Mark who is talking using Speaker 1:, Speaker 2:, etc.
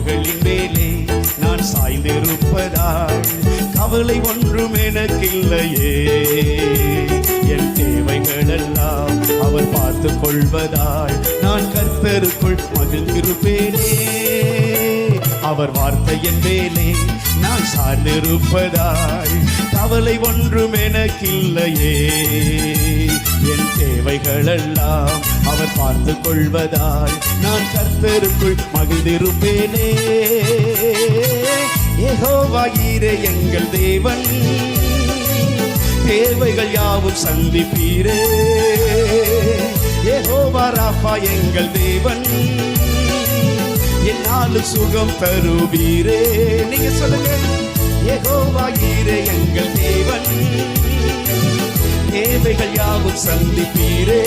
Speaker 1: தோள்களின் மேலே நான் சாய்ந்திருப்பதால் கவலை ஒன்றும் எனக்கில்லையே. என் தேவைகளெல்லாம் அவர் பார்த்து கொள்வதால் நான் கர்த்தருக்குள் மகிழ்ந்திருப்பேனே. அவர் வார்த்தையின் மேலே நான் சார்ந்திருப்பதால் கவலை ஒன்றும் எனக்கில்லையே. என் தேவைகளெல்லாம் அவர் பார்த்து கொள்வதால் நான் கர்த்தருக்குள் மகிழ்ந்திருப்பேனே. யெகோவா ஈரே எங்கள் தேவன், தேவைகள் யாவும் சந்திப்பீரே. யெகோவா ராஃபா எங்கள் தேவன், என்னாலும் சுகம் தருவீரே. நீங்க சொல்லுங்க. யெகோவா ஈரே எங்கள் தேவன், தேவைகள் யாவும் சந்திப்பீரே.